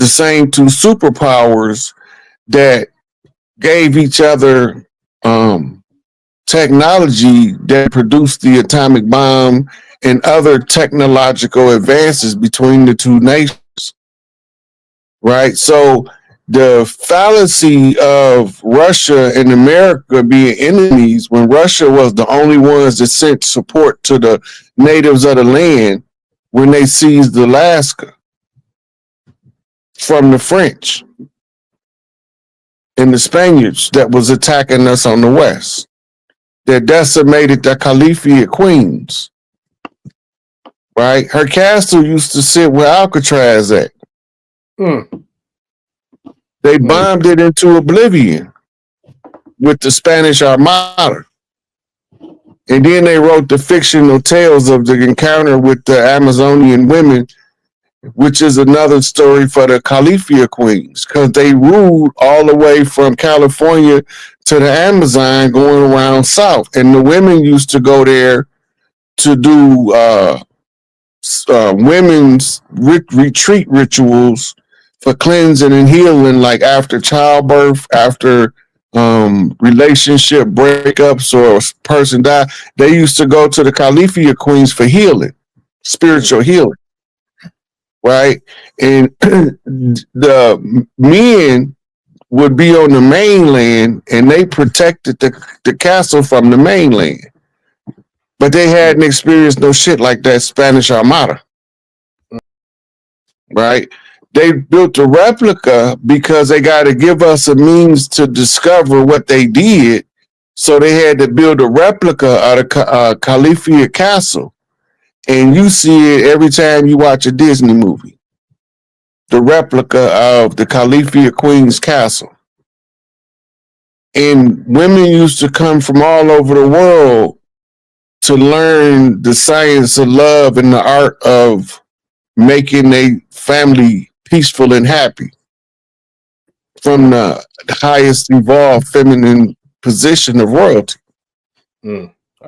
the same two superpowers that gave each other technology that produced the atomic bomb and other technological advances between the two nations, right? So the fallacy of Russia and America being enemies when Russia was the only ones that sent support to the natives of the land when they seized Alaska from the French and the Spaniards that was attacking us on the west, that decimated the Caliphate of Queens, right? Her castle used to sit where Alcatraz at. They bombed it into oblivion with the Spanish Armada. And then they wrote the fictional tales of the encounter with the Amazonian women, which is another story for the Caliphate of Queens, because they ruled all the way from California to the Amazon going around south. And the women used to go there to do women's retreat rituals for cleansing and healing, like after childbirth, after relationship breakups or a person died. They used to go to the Caliphate of Queens for healing, spiritual healing, right? And the men would be on the mainland and they protected the castle from the mainland. But they hadn't experienced no shit like that Spanish Armada, right? They built a replica because they got to give us a means to discover what they did. So they had to build a replica of the Caliphate Castle. And you see it every time you watch a Disney movie. The replica of the Caliphate Queen's Castle. And women used to come from all over the world to learn the science of love and the art of making a family peaceful and happy from the highest evolved feminine position of royalty.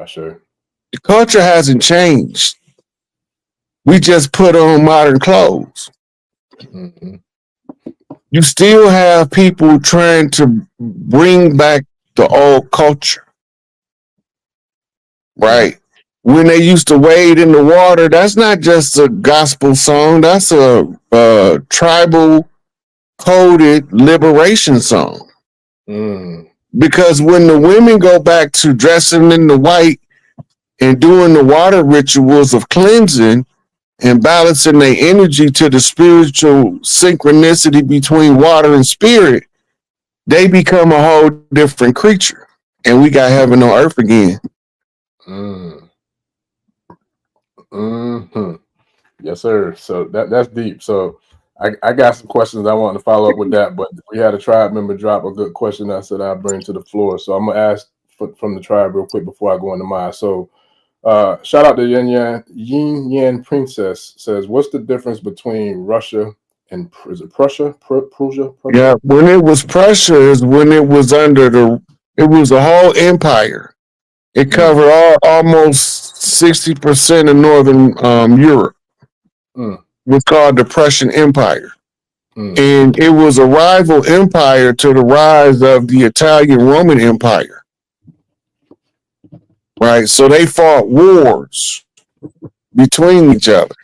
Sure. The culture hasn't changed. We just put on modern clothes. Mm-hmm. You still have people trying to bring back the old culture, right? When they used to wade in the water, that's not just a gospel song. That's a tribal coded liberation song. Because when the women go back to dressing in the white and doing the water rituals of cleansing and balancing their energy to the spiritual synchronicity between water and spirit, they become a whole different creature. And we got heaven on earth again. Yes, sir. So that's deep. So I got some questions I want to follow up with that, but we had a tribe member drop a good question I said I'll bring to the floor. So I'm gonna ask from the tribe real quick before I go into mine. So shout out to Yin Yan Princess says, what's the difference between Russia and is it Prussia? Prussia? Yeah, when it was Prussia is when it was under it was a whole empire. It covered almost 60% of northern Europe. Was called the Prussian Empire. And it was a rival empire to the rise of the Italian Roman Empire. Right? So they fought wars between each other.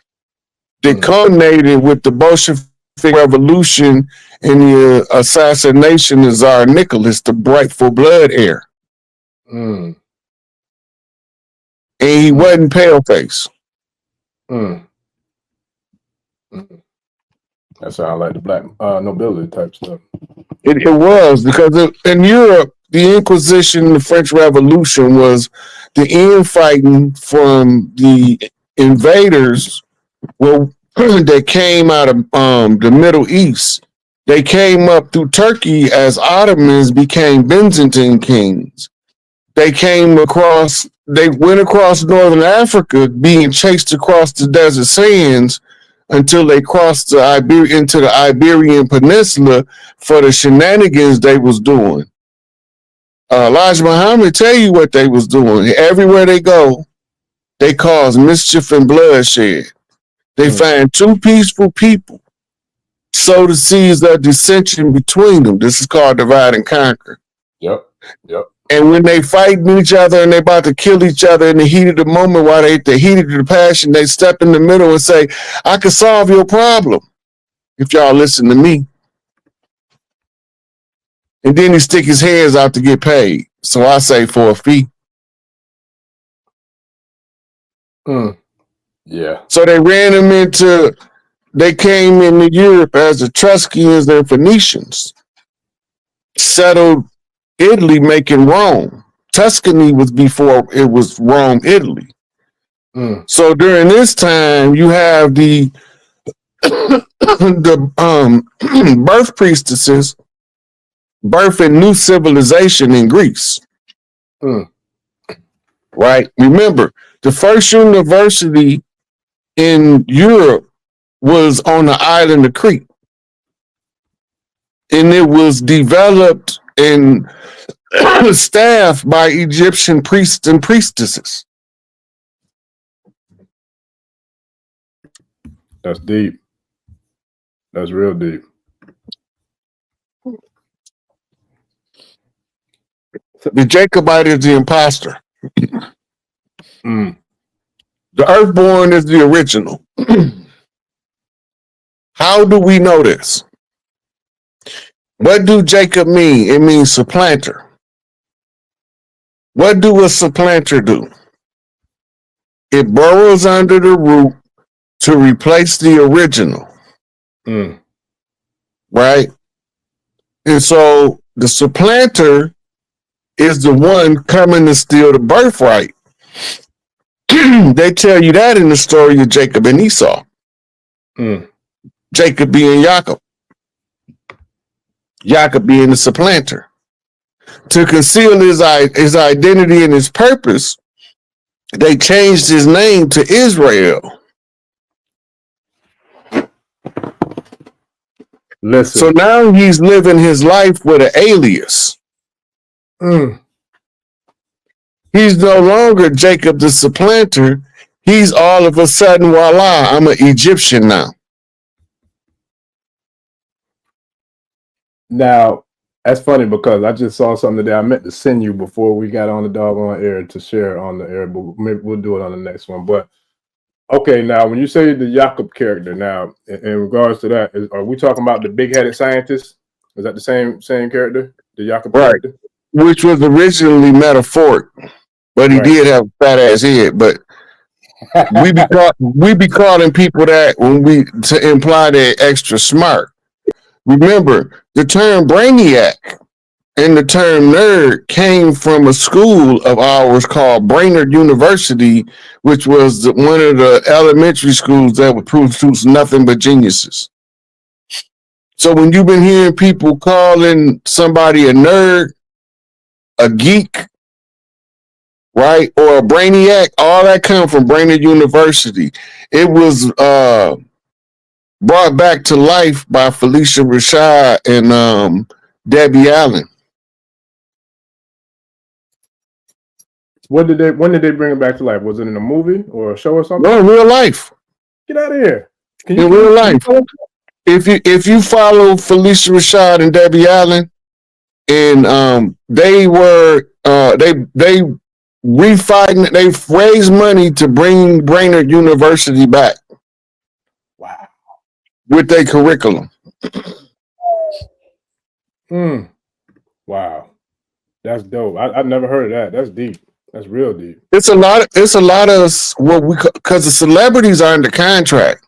They culminated with the Bolshevik Revolution and the assassination of Tsar Nicholas, the rightful blood heir. And he wasn't pale-faced. That sounds like the black nobility type stuff. It was, because in Europe, the Inquisition, the French Revolution was the infighting from the invaders that came out of the Middle East. They came up through Turkey as Ottomans became Byzantine kings. They went across northern Africa, being chased across the desert sands until they crossed into the Iberian Peninsula for the shenanigans they was doing. Elijah Muhammad tell you what they was doing. Everywhere they go, they cause mischief and bloodshed. They find two peaceful people sow the seeds of dissension between them. This is called divide and conquer. Yep. And when they fighting each other and they about to kill each other in the heat of the moment, while the heat of the passion, they step in the middle and say, I can solve your problem if y'all listen to me. And then he stick his hands out to get paid. So I say for a fee. Yeah. So they ran him they came into Europe as the Etruscans and Phoenicians. Settled Italy, making Rome. Tuscany was before it was Rome, Italy. So during this time, you have the birth priestesses birthing new civilization in Greece. Right? Remember, the first university in Europe was on the island of Crete. And it was developed and staffed by Egyptian priests and priestesses. That's deep. That's real deep. The Jacobite is the imposter. The earthborn is the original. How do we know this? What do Jacob mean? It means supplanter. What do a supplanter do? It burrows under the root to replace the original. Right? And so the supplanter is the one coming to steal the birthright. They tell you that in the story of Jacob and Esau. Jacob being Jacob. Jacob being the supplanter. To conceal his identity and his purpose, they changed his name to Israel. Listen. So now he's living his life with an alias. He's no longer Jacob the supplanter. He's all of a sudden, voila, I'm an Egyptian now. Now, that's funny because I just saw something today I meant to send you before we got on the doggone air to share on the air, but maybe we'll do it on the next one. But okay, now when you say the Jacob character, now in regards to that, are we talking about the big-headed scientist? Is that the same character, the Jacob character? Which was originally metaphoric, but he did have a fat ass head. But we be calling people that to imply they're extra smart. Remember, the term brainiac and the term nerd came from a school of ours called Brainerd University, which was one of the elementary schools that would produce nothing but geniuses. So when you've been hearing people calling somebody a nerd, a geek, right, or a brainiac, all that come from Brainerd University. It was brought back to life by Felicia Rashad and Debbie Allen. When did they bring it back to life? Was it in a movie or a show or something? No, in real life. Get out of here. In real life. If you follow Felicia Rashad and Debbie Allen, and they were they refighting, they raised money to bring Brainerd University back. Wow. With their curriculum. Wow. That's dope. I've never heard of that. That's deep. That's real deep. It's a lot of what because the celebrities are under contract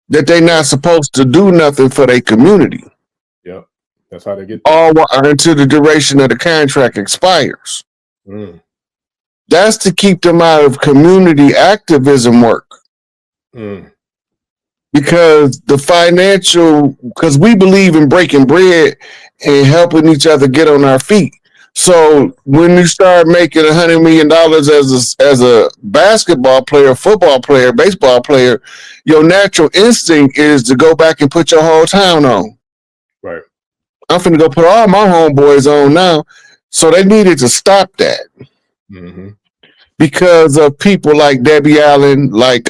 that they're not supposed to do nothing for their community. Yep. That's how they get all until the duration of the contract expires. That's to keep them out of community activism work. Because because we believe in breaking bread and helping each other get on our feet. So when you start making $100 million as a basketball player, football player, baseball player, your natural instinct is to go back and put your whole town on. Right. I'm finna go put all my homeboys on now. So they needed to stop that. Because of people like Debbie Allen, like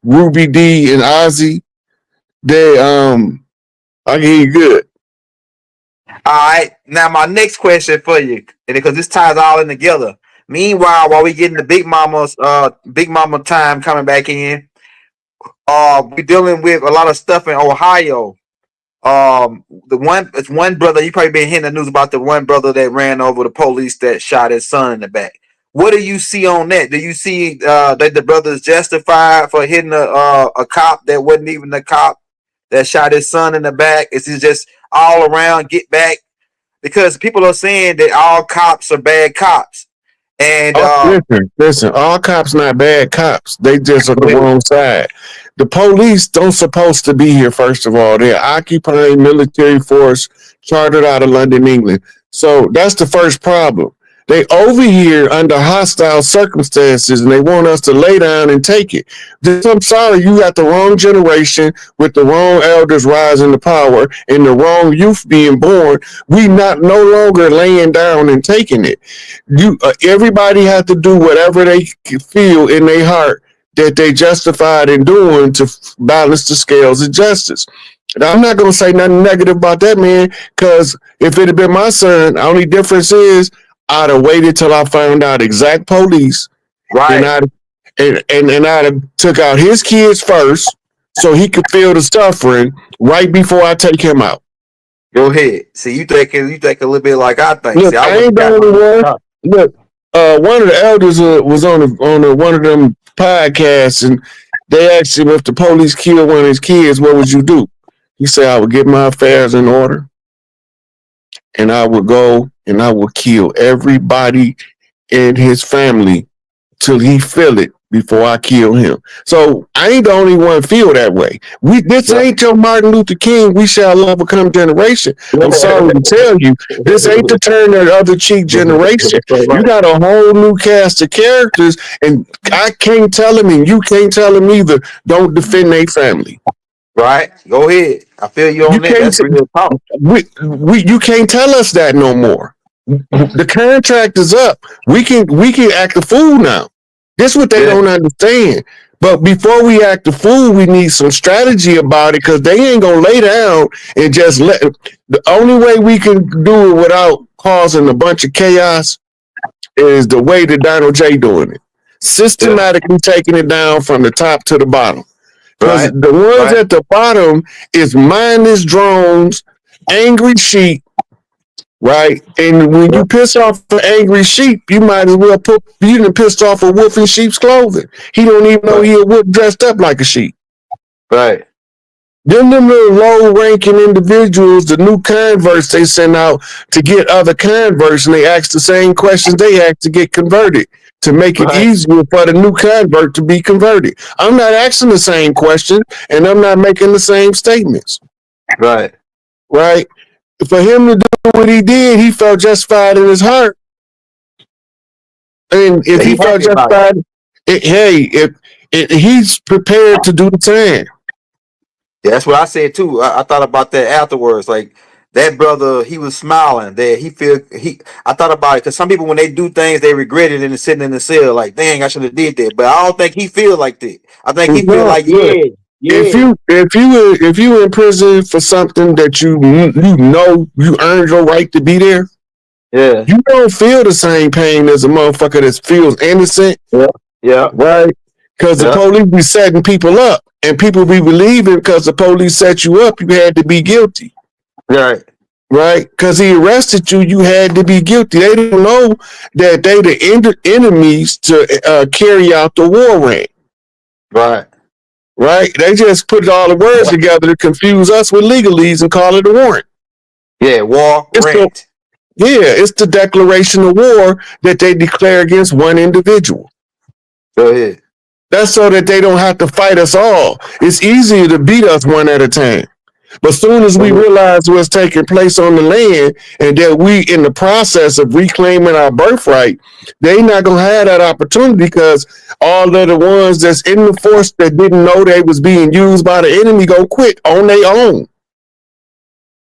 Ruby D and Ozzy, they I can hear you good. All right. Now my next question for you, and because this ties all in together. Meanwhile, while we getting the Big Mama time coming back in, we dealing with a lot of stuff in Ohio. It's one brother. You probably been hearing the news about the one brother that ran over the police that shot his son in the back. What do you see on that? Do you see that the brother is justified for hitting a cop that wasn't even the cop that shot his son in the back? Is it just all around get back? Because people are saying that all cops are bad cops, and Oh, listen. All cops not bad cops. They just on the go wrong side. The police don't supposed to be here. First of all, they're occupying military force chartered out of London, England. So that's the first problem. They over here under hostile circumstances, and they want us to lay down and take it. I'm sorry, you got the wrong generation with the wrong elders rising to power and the wrong youth being born. We not no longer laying down and taking it. Everybody has to do whatever they feel in their heart that they justified in doing to balance the scales of justice. And I'm not going to say nothing negative about that, man, because if it had been my son, the only difference is I'd have waited till I found out exact police, and right. I'd have took out his kids first so he could feel the suffering right before I take him out. Go ahead. See, you think a little bit like I think. Look, See, I I wouldn't ain't the got only one. no. Look, one of the elders was on one of them podcasts, and they asked him if the police killed one of his kids, what would you do? He said, I would get my affairs in order, and I would go and I would kill everybody in his family till he feel it before I kill him. So I ain't the only one feel that way. This ain't your Martin Luther King, we shall overcome generation. I'm sorry to tell you, this ain't the turn the other cheek generation. You got a whole new cast of characters, and I can't tell them, and you can't tell them either. Don't defend their family. Right. Go ahead. I feel you You on that. can't. That's real talk. You can't tell us that no more. The contract is up. We can act a fool now. This what they don't understand. But before we act a fool, we need some strategy about it, because they ain't gonna lay down and just let. The only way we can do it without causing a bunch of chaos is the way that Donald J doing it, systematically taking it down from the top to the bottom. Because the ones at the bottom is mindless drones, angry sheep, right? And when you piss off an angry sheep, you might as well you done pissed off a wolf in sheep's clothing. He don't even know he a wolf dressed up like a sheep. Right. Them little low-ranking individuals, the new converts they send out to get other converts, and they ask the same questions they ask to get converted, to make it easier for the new convert to be converted. I'm not asking the same question, and I'm not making the same statements. Right. Right? For him to do what he did, he felt justified in his heart. And if he felt justified, he's prepared to do the time. Yeah, that's what I said too. I thought about that afterwards. Like that brother, he was smiling. That I thought about it because some people, when they do things, they regret it and they're sitting in the cell. Like, dang, I should have did that. But I don't think he feel like that. I think he feel like, yeah. If you in prison for something that you know you earned your right to be there, you don't feel the same pain as a motherfucker that feels innocent. Right? Because the police be setting people up, and people be believing because the police set you up, you had to be guilty. Right? Because he arrested you, you had to be guilty. They don't know that they the enemies to carry out the war ring. Right? They just put all the words together to confuse us with legalese and call it a warrant. War rant. It's the declaration of war that they declare against one individual. Go ahead. That's so that they don't have to fight us all. It's easier to beat us one at a time. But as soon as we realize what's taking place on the land and that we in the process of reclaiming our birthright, they not going to have that opportunity, because all of the ones that's in the force that didn't know they was being used by the enemy go quit on their own.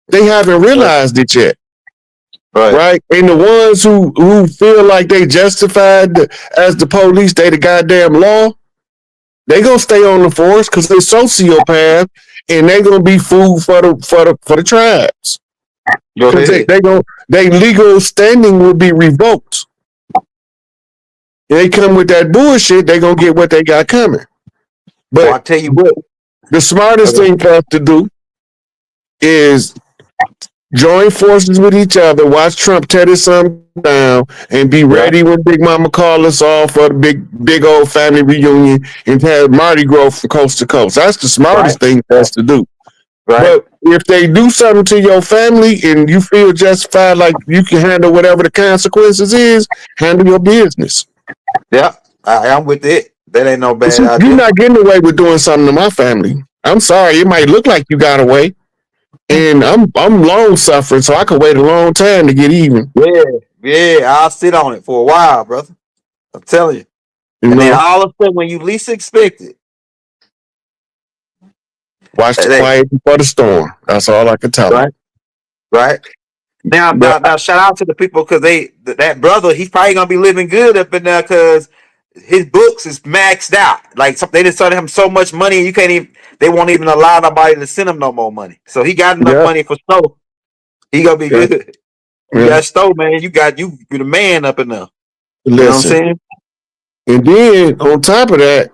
They haven't realized it yet. Right? And the ones who feel like they justified as the police, they the goddamn law, they gonna stay on the force because they sociopath and they're gonna be food for the tribes. Go Because ahead. they legal standing will be revoked. They come with that bullshit, they gonna get what they got coming. Well, I But tell you, the smartest thing for us to do is join forces with each other, watch Trump tear this something down, and be ready when Big Mama call us off for the big old family reunion and have Mardi Gras from coast to coast. That's the smartest thing for us to do. right? But if they do something to your family and you feel justified, like you can handle whatever the consequences is, handle your business. Yeah, I'm with it. That ain't no bad You're idea. not getting away with doing something to my family. I'm sorry, it might look like you got away, and I'm long suffering, so I could wait a long time to get even. Yeah, I'll sit on it for a while, brother. I'm telling you. You And then know, all of a sudden, when you least expect it, watch the hey, quiet before the storm. That's all I can tell them. right. Now, But shout out to the people because that brother, he's probably gonna be living good up in there because his books is maxed out. Like they just started him so much money, you can't even. They won't even allow nobody to send him no more money. So he got enough yeah, money for snow. He gonna be yeah, good. You yeah. got stove, man. You the man up in there. You know what I'm Listen, saying? and then on top of that,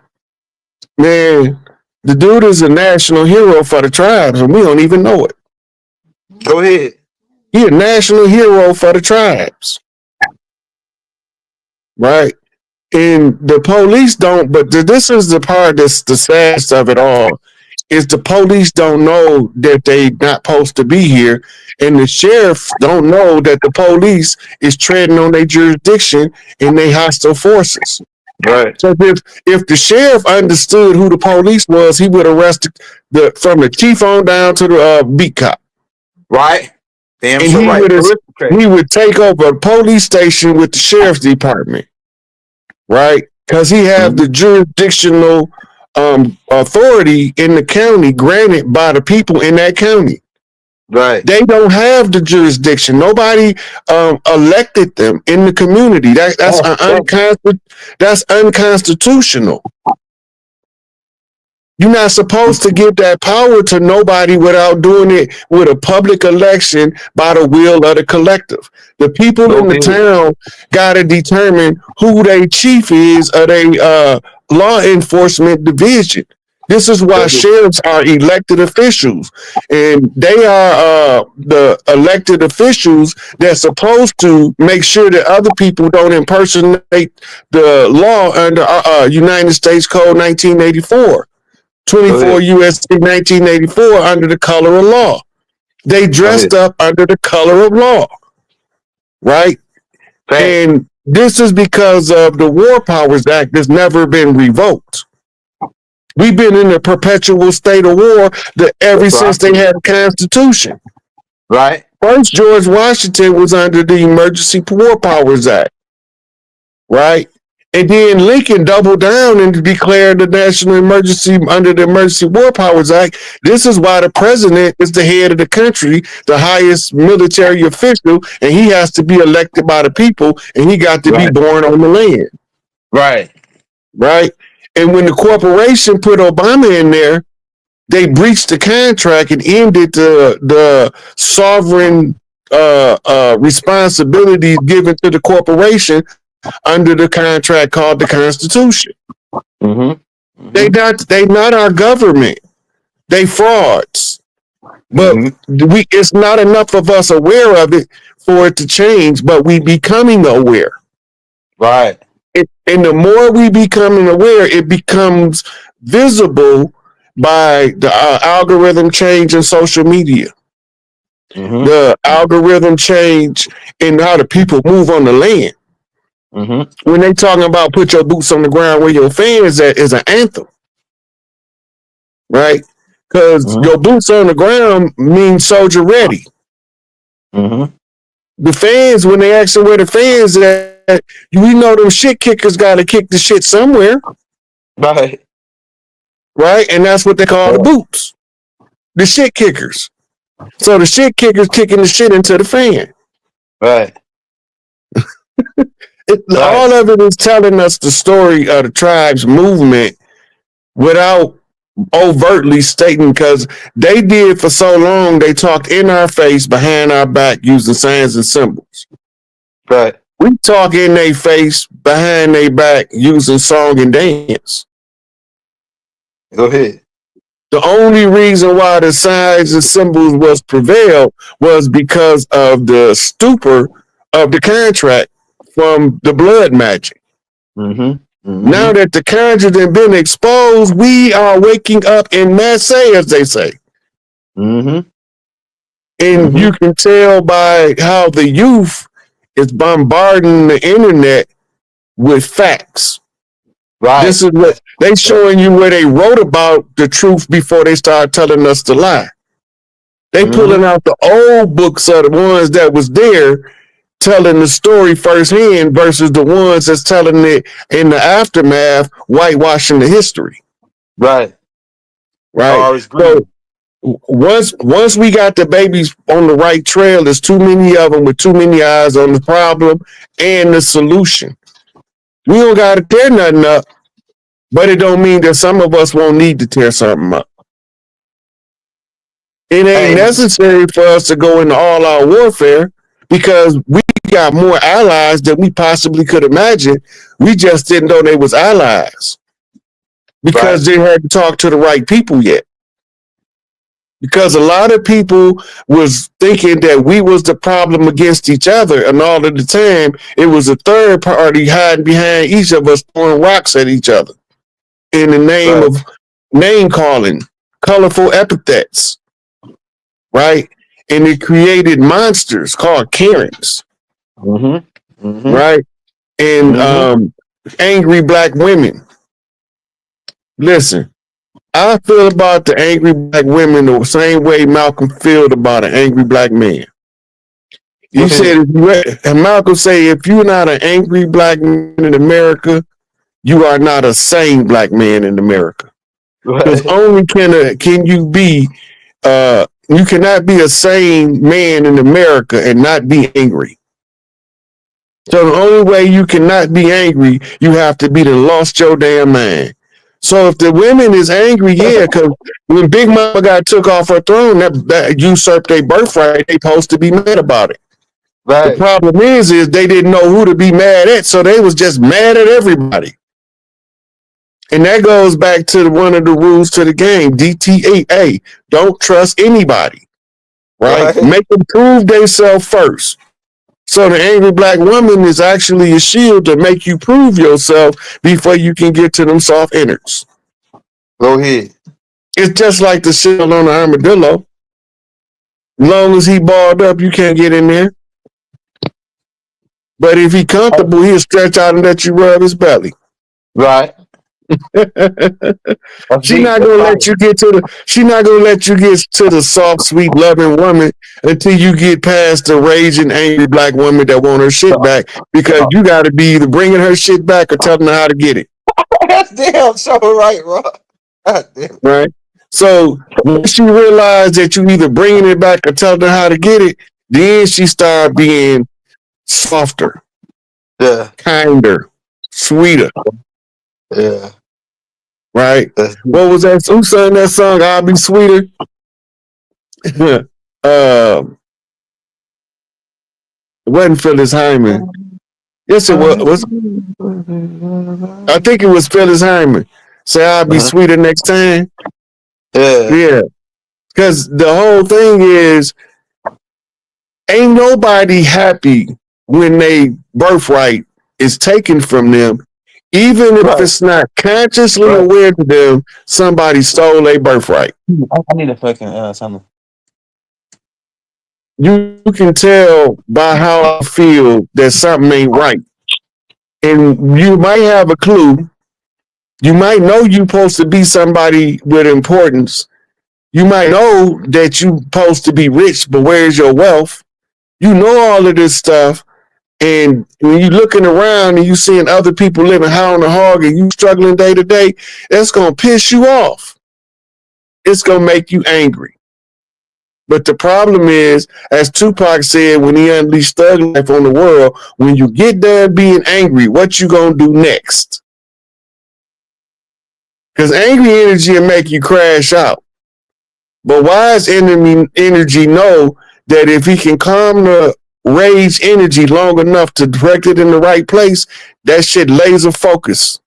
man, the dude is a national hero for the tribes, and we don't even know it. Go ahead. He a national hero for the tribes, right? And the police don't. But this is the part that's the saddest of it all. Is the police don't know that they not supposed to be here, and the sheriffs don't know that the police is treading on their jurisdiction and they hostile forces. Right. So if the sheriff understood who the police was, he would arrest from the chief on down to the beat cop. Right. Damn And sure right. he would take over a police station with the sheriff's department, right? Because he have the jurisdictional authority in the county granted by the people in that county. Right. They don't have the jurisdiction. Nobody elected them in the community. That's unconstitutional. You're not supposed to give that power to nobody without doing it with a public election by the will of the collective. The people in the town got to determine who their chief is of their law enforcement division. This is why sheriffs are elected officials, and they are the elected officials that's supposed to make sure that other people don't impersonate the law under United States Code 1984. 24 U.S.C. 1984 under the color of law. They dressed up under the color of law, right? And this is because of the War Powers Act that's never been revoked. We've been in a perpetual state of war ever since they had a constitution. Right. First, George Washington was under the Emergency War Powers Act, right? And then Lincoln doubled down and declared the national emergency under the Emergency War Powers Act. This is why the president is the head of the country, the highest military official, and he has to be elected by the people, and he got to be born on the land. Right. Right. And when the corporation put Obama in there, they breached the contract and ended the sovereign responsibilities given to the corporation under the contract called the Constitution. They not our government. They frauds. But it's not enough of us aware of it for it to change, but we becoming aware. Right. And the more we becoming aware, it becomes visible by the algorithm change in social media. The algorithm change in how the people move on the land. When they talking about put your boots on the ground where your fans at is an anthem, right? Because your boots on the ground means soldier ready. The fans, when they ask where the fans at, we know them shit kickers got to kick the shit somewhere. Right? And that's what they call the boots. The shit kickers. So the shit kickers kicking the shit into the fan. Right. All of it is telling us the story of the tribes movement without overtly stating, because they did for so long, they talked in our face, behind our back, using signs and symbols. Right. We talk in their face, behind their back, using song and dance. Go ahead. The only reason why the signs and symbols was prevailed was because of the stupor of the contract from the blood magic. Mm-hmm. Now that the contract has been exposed, we are waking up in masse, as they say. Mm-hmm. And you can tell by how the youth is bombarding the internet with facts. Right. This is what they showing you, where they wrote about the truth before they start telling us the lie. They pulling out the old books of the ones that was there, telling the story firsthand, versus the ones that's telling it in the aftermath, whitewashing the history. Right. Right. So once we got the babies on the right trail, there's too many of them with too many eyes on the problem and the solution. We don't got to tear nothing up, but it don't mean that some of us won't need to tear something up. It ain't necessary for us to go into all-out warfare, because we got more allies than we possibly could imagine. We just didn't know they was allies because they hadn't talked to the right people yet. Because a lot of people was thinking that we was the problem against each other, and all of the time it was a third party hiding behind each of us, throwing rocks at each other in the name of name calling, colorful epithets, right? And it created monsters called Karens, right? And angry black women. Listen, I feel about the angry black women the same way Malcolm felt about an angry black man. He said, and Malcolm say, if you're not an angry black man in America, you are not a sane black man in America. Because only can you be, you cannot be a sane man in America and not be angry. So the only way you cannot be angry, you have to be the lost your damn mind. So if the women is angry, yeah, because when Big Mama got took off her throne, that usurped their birthright, they supposed to be mad about it. Right. The problem is they didn't know who to be mad at, so they was just mad at everybody. And that goes back to one of the rules to the game, DTAA. Don't trust anybody, right? Make them prove themselves first. So the angry black woman is actually a shield to make you prove yourself before you can get to them soft innards. Go ahead. It's just like the shield on the armadillo. As long as he balled up, you can't get in there. But if he comfortable, he'll stretch out and let you rub his belly. Right. She's not gonna let you get to the soft, sweet, loving woman until you get past the raging, angry black woman that want her shit back, because you got to be either bringing her shit back or telling her how to get it. That's damn so right, bro. Right. So when she realized that you either bringing it back or telling her how to get it, then she started being softer, kinder, sweeter. Yeah. Right. What was that? Who sang that song? I'll Be Sweeter. It wasn't Phyllis Hyman. Yes, it was. I think it was Phyllis Hyman. Say I'll be sweeter next time. Yeah. Because the whole thing is, ain't nobody happy when they birthright is taken from them. Even if it's not consciously aware to them, somebody stole their birthright. I need a fucking something. You can tell by how I feel that something ain't right. And you might have a clue. You might know you're supposed to be somebody with importance. You might know that you're supposed to be rich, but where's your wealth? You know all of this stuff. And when you're looking around and you seeing other people living high on the hog and you struggling day to day, that's going to piss you off. It's going to make you angry. But the problem is, as Tupac said when he unleashed thug life on the world, when you get done being angry, what you going to do next? Because angry energy will make you crash out. But wise energy know that if he can calm the rage energy long enough to direct it in the right place, that shit laser focus.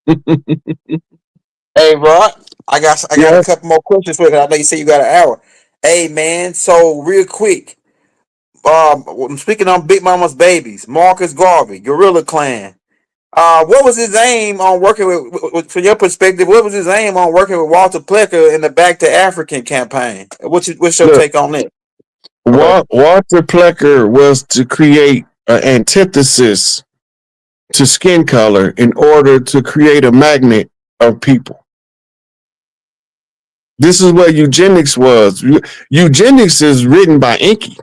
Hey, Rod, I got a Yeah. couple more questions for you. I know you say you got an hour. Hey, man. So real quick, I'm speaking on Big Mama's babies. Marcus Garvey, Gorilla Clan. What was his aim on working from your perspective? What was his aim on working with Walter Plecker in the Back to African campaign? What's your Look, take on that? Go ahead. Walter Plecker was to create an antithesis to skin color in order to create a magnet of people. This is what eugenics was. Eugenics is written by Enki.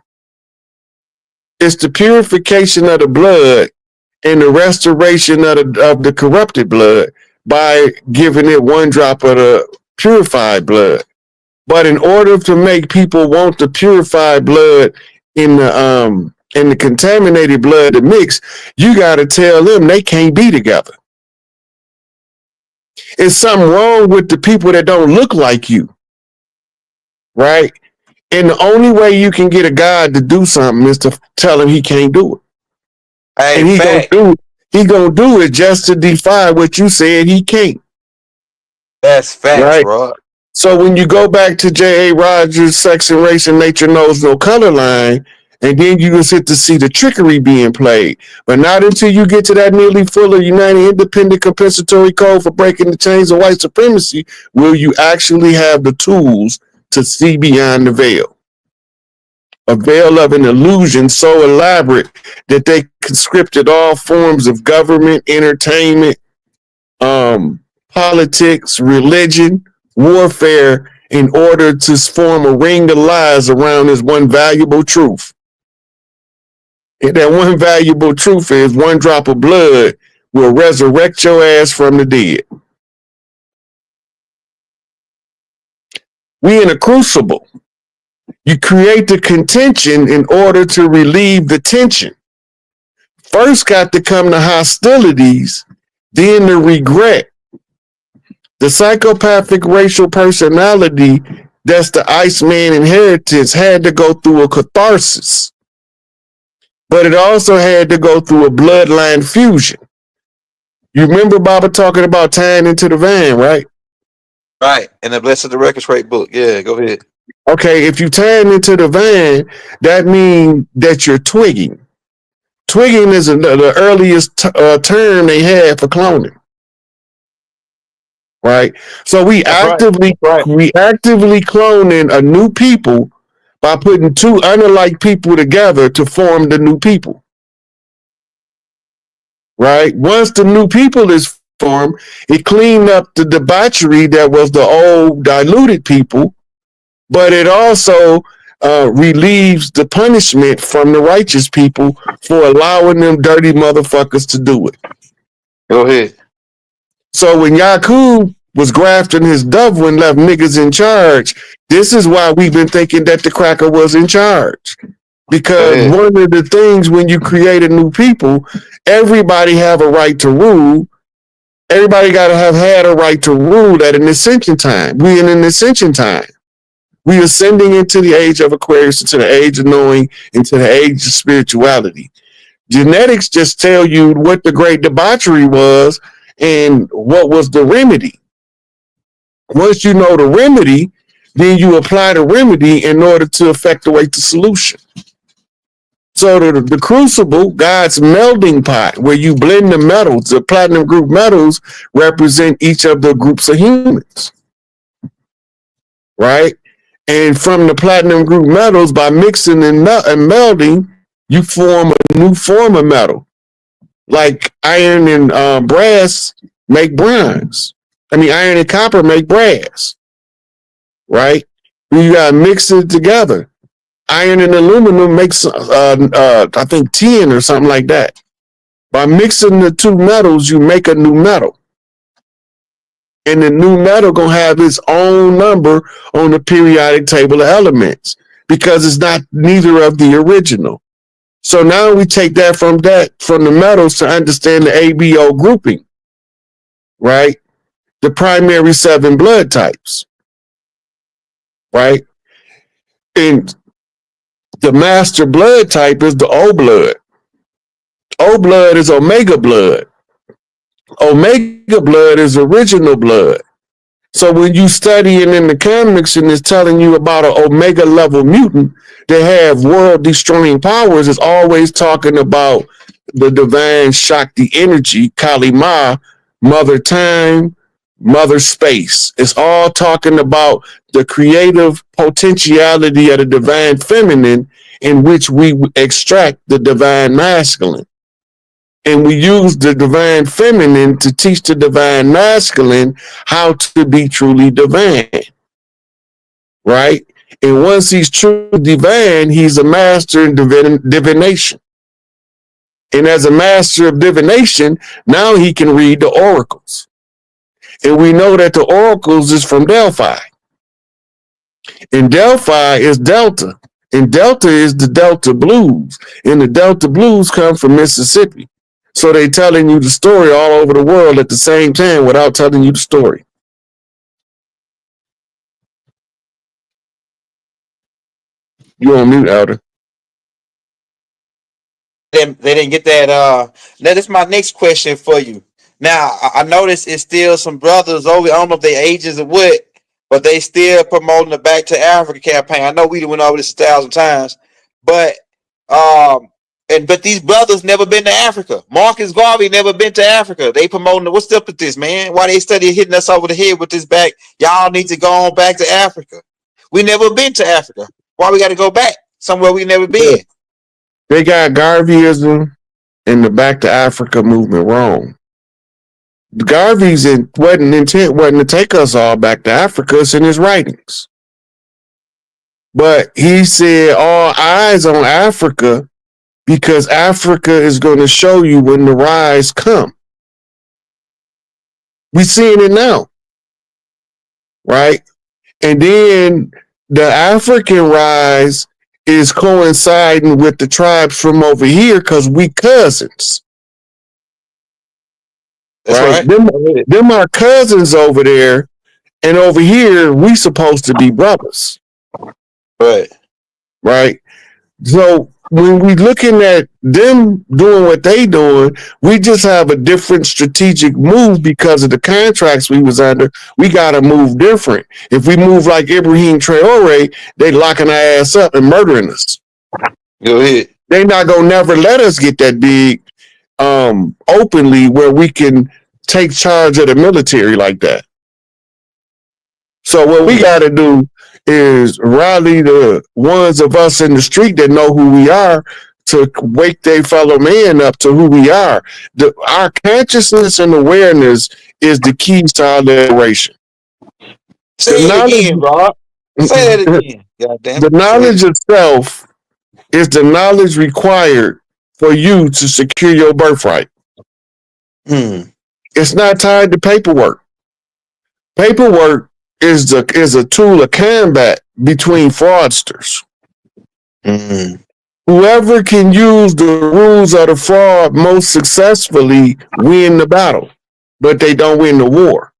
It's the purification of the blood and the restoration of the corrupted blood by giving it one drop of the purified blood. But in order to make people want the purified blood in the contaminated blood to mix, you got to tell them they can't be together. It's something wrong with the people that don't look like you, right? And the only way you can get a God to do something is to tell him he can't do it. Hey, And fact. he gonna do it just to defy what you said he can't. That's facts, Right? Rod. So when you go back to J.A. Rogers' Sex and Race and Nature Knows No Color line, and then you just get to see the trickery being played. But not until you get to that nearly fuller United Independent Compensatory Code for breaking the chains of white supremacy will you actually have the tools to see beyond the veil. A veil of an illusion so elaborate that they conscripted all forms of government, entertainment, politics, religion, warfare in order to form a ring of lies around this one valuable truth. And that one valuable truth is one drop of blood will resurrect your ass from the dead. We in a crucible. You create the contention in order to relieve the tension. First got to come the hostilities, then the regret. The psychopathic racial personality that's the Iceman inheritance had to go through a catharsis. But it also had to go through a bloodline fusion. You remember Baba talking about tying into the van, right? Right. And the Blessed the Records Rate book. Yeah, go ahead. Okay, if you tying into the van, that means that you're twigging. Twigging is the earliest term they had for cloning. Right? So we actively cloning a new people by putting two unalike people together to form the new people. Right? Once the new people is formed, it cleaned up the debauchery that was the old diluted people, but it also relieves the punishment from the righteous people for allowing them dirty motherfuckers to do it. Go ahead. So when Yakub was grafting his dove and left niggas in charge, this is why we've been thinking that the cracker was in charge. Because one of the things when you create a new people, everybody have a right to rule. Everybody got to have had a right to rule at an ascension time. We in an ascension time. We ascending into the age of Aquarius, into the age of knowing, into the age of spirituality. Genetics just tell you what the great debauchery was and what was the remedy. Once you know the remedy, then you apply the remedy in order to effectuate the solution. So the crucible, God's melding pot, where you blend the metals, the platinum group metals represent each of the groups of humans. Right? And from the platinum group metals, by mixing and melding, you form a new form of metal. Like iron and brass make bronze. Iron and copper make brass. Right? You got to mix it together. Iron and aluminum makes, I think, tin or something like that. By mixing the two metals, you make a new metal. And the new metal going to have its own number on the periodic table of elements because it's not neither of the original. So now we take that from the metals to understand the ABO grouping. right? The primary 7 blood types, right? And the master blood type is the O blood. O blood is omega blood. Omega blood is original blood. So when you studying in the comics and it's telling you about an omega level mutant that have world destroying powers, it's always talking about the divine Shakti energy, Kali Ma, Mother Time, Mother Space. It's all talking about the creative potentiality of the divine feminine in which we extract the divine masculine. And we use the divine feminine to teach the divine masculine how to be truly divine, right? And once he's truly divine, he's a master in divination. And as a master of divination, now he can read the oracles. And we know that the oracles is from Delphi. And Delphi is Delta. And Delta is the Delta Blues. And the Delta Blues come from Mississippi. So they telling you the story all over the world at the same time without telling you the story. You on mute, Elder. They didn't get that. Now this is my next question for you. Now I noticed it's still some brothers over. I don't know if they ages or what, but they still promoting the Back to Africa campaign. I know we went over this 1,000 times, but but these brothers never been to Africa. Marcus Garvey never been to Africa. They promoting what's up with this, man? Why they study hitting us over the head with this back? Y'all need to go on back to Africa. We never been to Africa. Why we got to go back somewhere we never been? They got Garveyism and the Back to Africa movement wrong. Garvey's intent wasn't to take us all back to Africa. It's in his writings. But he said all eyes on Africa because Africa is going to show you when the rise come. We seeing it now, right? And then the African rise is coinciding with the tribes from over here because we cousins. That's right. Them are cousins over there, and over here we supposed to be brothers. Right. So when we looking at them doing what they doing, we just have a different strategic move because of the contracts we was under. We gotta move different. If we move like Ibrahim Traore, they locking our ass up and murdering us. Go ahead. They not gonna never let us get that big openly where we can take charge of the military like that. So what we gotta do is rally the ones of us in the street that know who we are to wake their fellow man up to who we are. Our consciousness and awareness is the keys to our liberation. Say it again, Rob. Say it again. The knowledge itself is the knowledge required for you to secure your birthright. It's not tied to paperwork. Paperwork is a tool of combat between fraudsters. Whoever can use the rules of the fraud most successfully win the battle, but they don't win the war.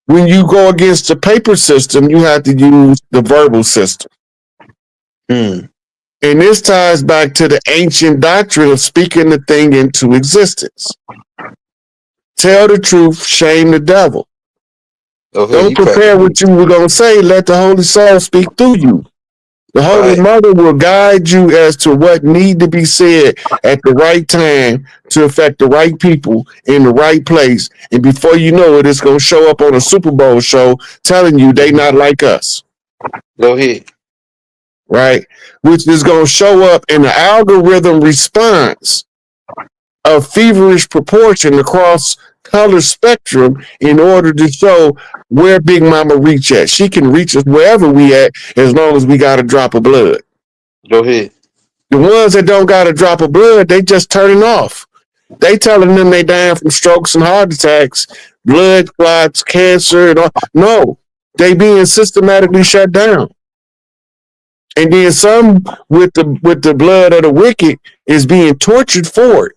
When you go against the paper system, you have to use the verbal system. And this ties back to the ancient doctrine of speaking the thing into existence. Tell the truth, shame the devil. Don't prepare what you were going to say. Let the Holy Soul speak through you. The Holy Mother will guide you as to what need to be said at the right time to affect the right people in the right place. And before you know it, it's going to show up on a Super Bowl show telling you they not like us. Go ahead. Right? Which is going to show up in the algorithm response of feverish proportion across color spectrum in order to show where Big Mama reach at. She can reach us wherever we at as long as we got a drop of blood. Go ahead. The ones that don't got a drop of blood, they just turning off. They telling them they dying from strokes and heart attacks, blood clots, cancer, and all. No, they being systematically shut down. And then some with the blood of the wicked is being tortured for it.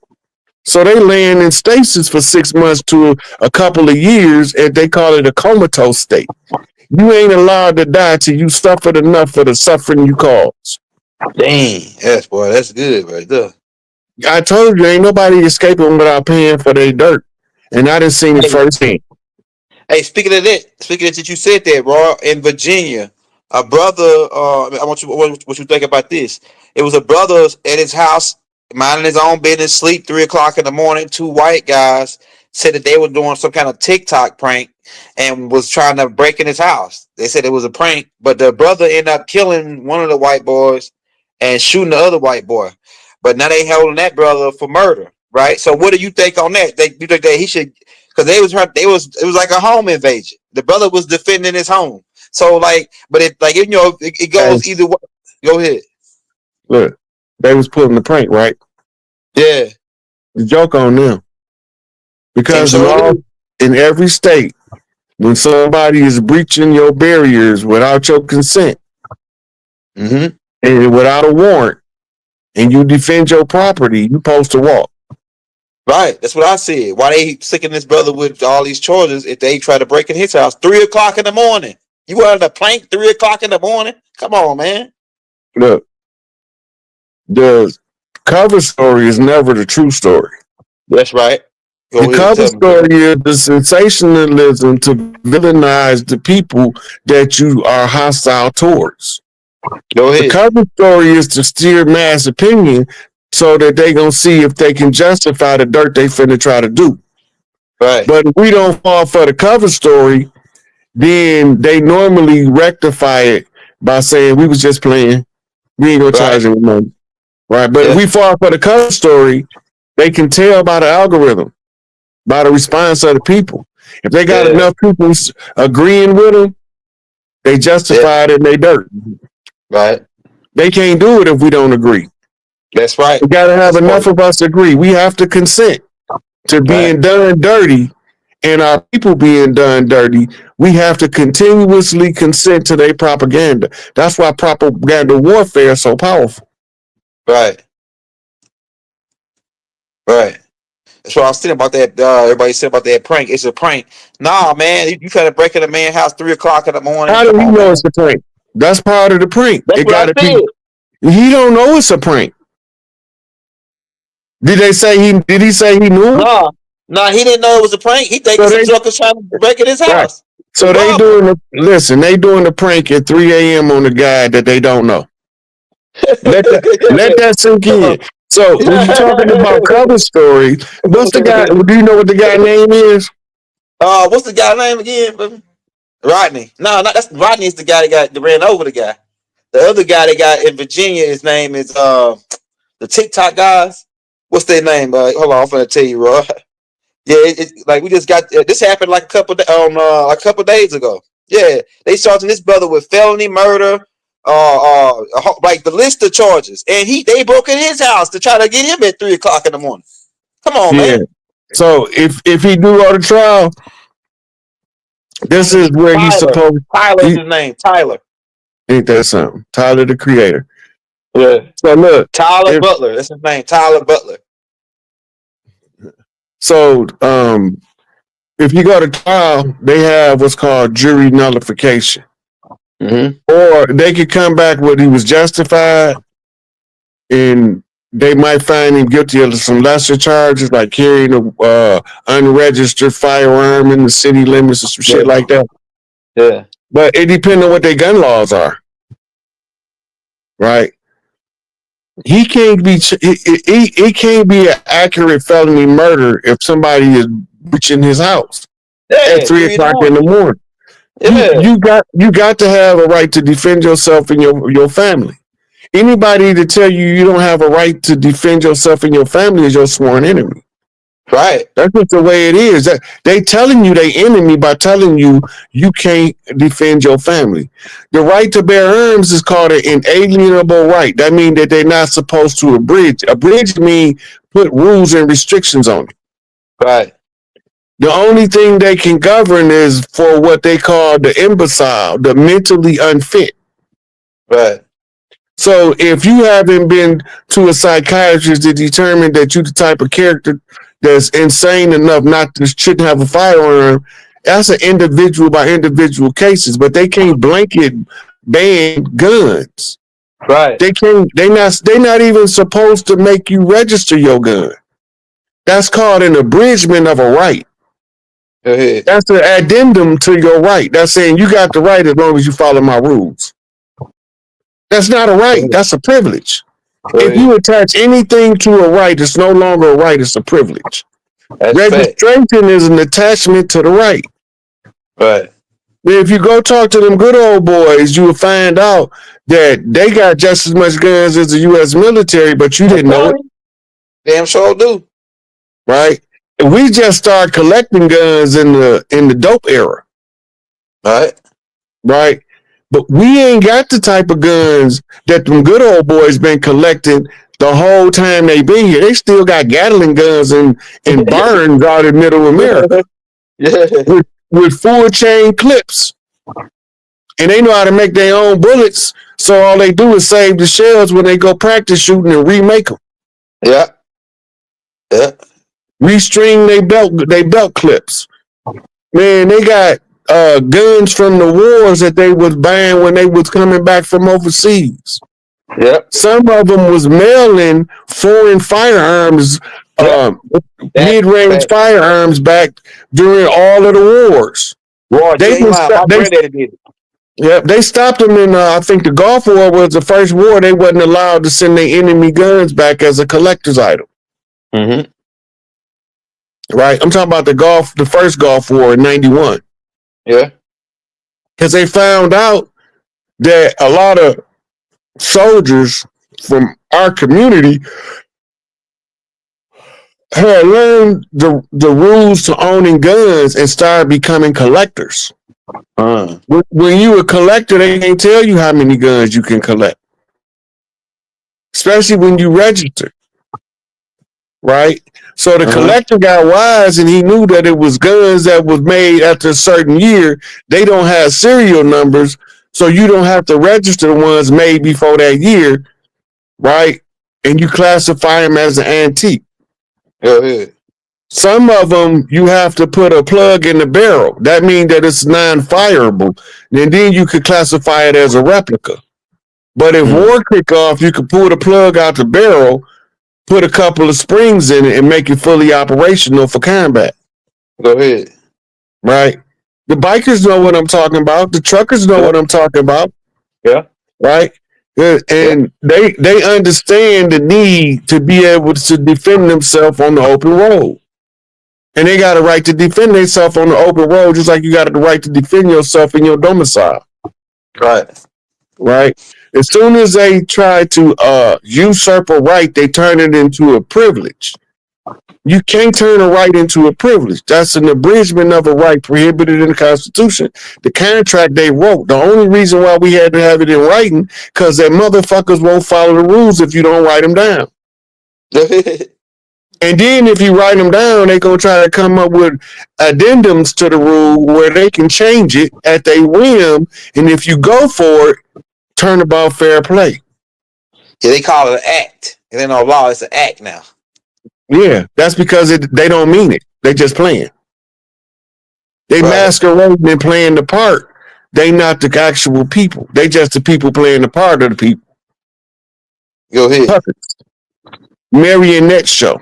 So they laying in stasis for 6 months to a couple of years, and they call it a comatose state. You ain't allowed to die till you suffered enough for the suffering you cause. Dang, yes, boy, that's good right there. I told you, ain't nobody escaping without paying for their dirt. And I done seen it firsthand. Hey, speaking of that you said that, Raw, in Virginia, a brother. I want you what you think about this. It was a brother at his house, minding his own business, sleep 3 o'clock in the morning. Two white guys said that they were doing some kind of TikTok prank and was trying to break in his house. They said it was a prank, but the brother ended up killing one of the white boys and shooting the other white boy. But now they holding that brother for murder, right? So what do you think on that? You think that he should? Because it was like a home invasion. The brother was defending his home. So like, but it goes either way. Go ahead. Look, they was pulling the prank, right? Yeah. The joke on them. Because in every state, when somebody is breaching your barriers without your consent and without a warrant, and you defend your property, you supposed to walk. Right. That's what I said. Why they sicking this brother with all these charges if they try to break in his house 3 o'clock in the morning? You wanted to plank 3 o'clock in the morning? Come on, man. Look, the cover story is never the true story. That's right. The cover story is the sensationalism to villainize the people that you are hostile towards. Go ahead. The cover story is to steer mass opinion so that they gonna see if they can justify the dirt they finna try to do. Right. But if we don't fall for the cover story, then they normally rectify it by saying we was just playing. We ain't gonna charge them money. Right. But if we fall for the cover story, they can tell by the algorithm, by the response of the people. If they got enough people agreeing with them, they justify it in their dirt. Right. They can't do it if we don't agree. That's right. We got to have enough of us agree. We have to consent to being done dirty and our people being done dirty. We have to continuously consent to their propaganda. That's why propaganda warfare is so powerful. Right. Right. That's what I was saying about that. Everybody said about that prank. It's a prank. Nah, man, you try to break in a man's house 3 o'clock in the morning. How do you know it's a prank? That's part of the prank. That's what I said. He don't know it's a prank. Did he say he knew? No, he didn't know it was a prank. He think some jokers trying to break in his house. Right. So they doing the prank at 3 a.m. on the guy that they don't know. Let that sink in. So when you're talking about cover story, what's the guy? Do you know what the guy name is? What's the guy name again? Rodney. No, that's Rodney is the guy that ran over the guy. The other guy they got in Virginia, his name is the TikTok guys. What's their name? Hold on, I'm gonna tell you, bro. Yeah, like we just got this happened like a couple days ago. Yeah, they charging this brother with felony murder, like the list of charges, and they broke in his house to try to get him at 3 o'clock in the morning. Come on, man. So if he do go to trial, this is where he's supposed. Tyler's his name. Tyler. Ain't that something? Tyler, the creator. Yeah. So look, Tyler Butler. That's his name. Tyler Butler. So, if you go to trial, they have what's called jury nullification. Or they could come back with he was justified, and they might find him guilty of some lesser charges like carrying a unregistered firearm in the city limits or some shit like that. Yeah. But it depends on what their gun laws are. Right? He can't be it can't be an accurate felony murder if somebody is breaching his house at 3 o'clock in the morning. Yeah. You got to have a right to defend yourself and your family. Anybody to tell you don't have a right to defend yourself and your family is your sworn enemy. Right. That's just the way it is. They telling you they enemy by telling you you can't defend your family. The right to bear arms is called an inalienable right. That means that they're not supposed to abridge. Abridge means put rules and restrictions on it. Right. The only thing they can govern is for what they call the imbecile, the mentally unfit. Right. So if you haven't been to a psychiatrist to determine that you're the type of character that's insane enough not to shouldn't have a firearm, that's an individual by individual cases. But they can't blanket ban guns. Right. They can't. They not even supposed to make you register your gun. That's called an abridgment of a right. Go ahead. That's an addendum to your right. That's saying you got the right as long as you follow my rules. That's not a right. That's a privilege. Go If ahead. you attach anything to a right, it's no longer a right. It's a privilege. That's fact. Registration is an attachment to the right. Right. If you go talk to them good old boys, you will find out that they got just as much guns as the U.S. military, but you didn't know it, Damn sure do. right? We just started collecting guns in the dope era, Right. right? But we ain't got the type of guns that them good old boys been collecting the whole time they been here. They still got Gatling guns in barns out in Middle America Yeah. with full chain clips, and they know how to make their own bullets. So all they do is save the shells when they go practice shooting and remake them. Yeah. Yeah. Restring they belt clips. Man, they got guns from the wars that they was buying when they was coming back from overseas. Yep. Some of them was mailing foreign firearms, mid-range firearms back during all of the wars. Boy, They my granddaddy did it. Yep, they stopped them in. I think the Gulf War was the first war they wasn't allowed to send their enemy guns back as a collector's item. Mm-hmm. Right, I'm talking about the first Gulf War in '91. Yeah. Because they found out that a lot of soldiers from our community had learned the rules to owning guns and started becoming collectors. When you a collector, they can't tell you how many guns you can collect, especially when you register, right? So the collector got wise and he knew that it was guns that was made after a certain year. They don't have serial numbers, so you don't have to register the ones made before that year, right? And you classify them as an antique. Go ahead. Some of them you have to put a plug in the barrel. That means that it's non-fireable. And then you could classify it as a replica. But if war kick off, you could pull the plug out the barrel, put a couple of springs in it, and make it fully operational for combat. Go ahead. Right? The bikers know what I'm talking about. The truckers know what I'm talking about. Yeah. Right? And they understand the need to be able to defend themselves on the open road. And they got a right to defend themselves on the open road, just like you got the right to defend yourself in your domicile. Right. Right? As soon as they try to usurp a right, they turn it into a privilege. You can't turn a right into a privilege. That's an abridgment of a right prohibited in the Constitution. The contract they wrote, the only reason why we had to have it in writing, because that motherfuckers won't follow the rules if you don't write them down. And then if you write them down, they're going to try to come up with addendums to the rule where they can change it at their whim. And if you go for it, turn about fair play. Yeah, they call it an act. It ain't no law, it's an act now. Yeah, that's because they don't mean it. They just playing. They masquerading and playing the part. They not the actual people. They just the people playing the part of the people. Go ahead. Puppets. Marionette show.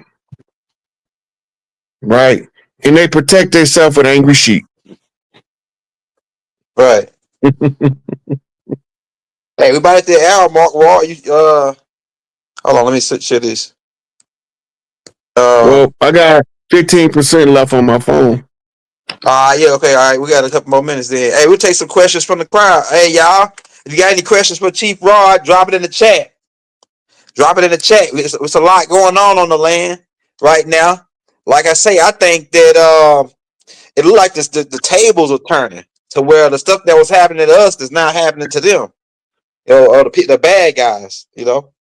Right? And they protect themselves with angry sheep. Right. Hey, we about at the hour mark, Raw. You hold on, let me share this. Well, I got 15% left on my phone. Yeah, okay, all right. We got a couple more minutes then. Hey, we'll take some questions from the crowd. Hey, y'all, if you got any questions for Chief Rod, drop it in the chat. Drop it in the chat. It's a lot going on the land right now. Like I say, I think that it looked like the tables are turning to where the stuff that was happening to us is now happening to them. You know, or the bad guys, you know.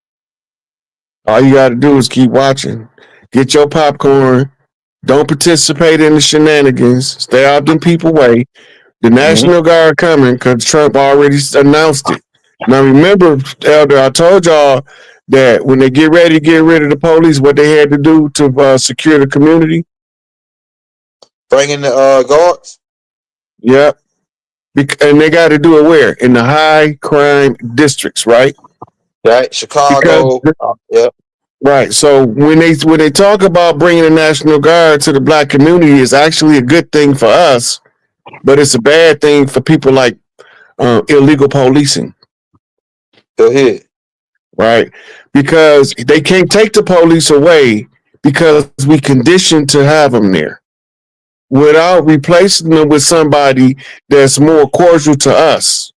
All you got to do is keep watching. Get your popcorn. Don't participate in the shenanigans. Stay out them people way. The National Guard coming because Trump already announced it. Now remember, Elder, I told y'all that when they get ready to get rid of the police, what they had to do to secure the community. Bringing the guards. Yep. And they got to do it where? In the high crime districts, right? Right, Chicago. Yep. Right. So when they talk about bringing the National Guard to the black community, it's actually a good thing for us, but it's a bad thing for people like illegal policing. Go ahead. Right? Because they can't take the police away because we conditioned to have them there without replacing them with somebody that's more cordial to us.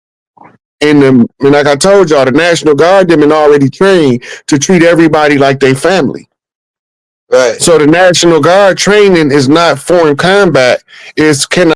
And like I told y'all, the National Guard them already trained to treat everybody like they family. Right. So the National Guard training is not foreign combat. It's can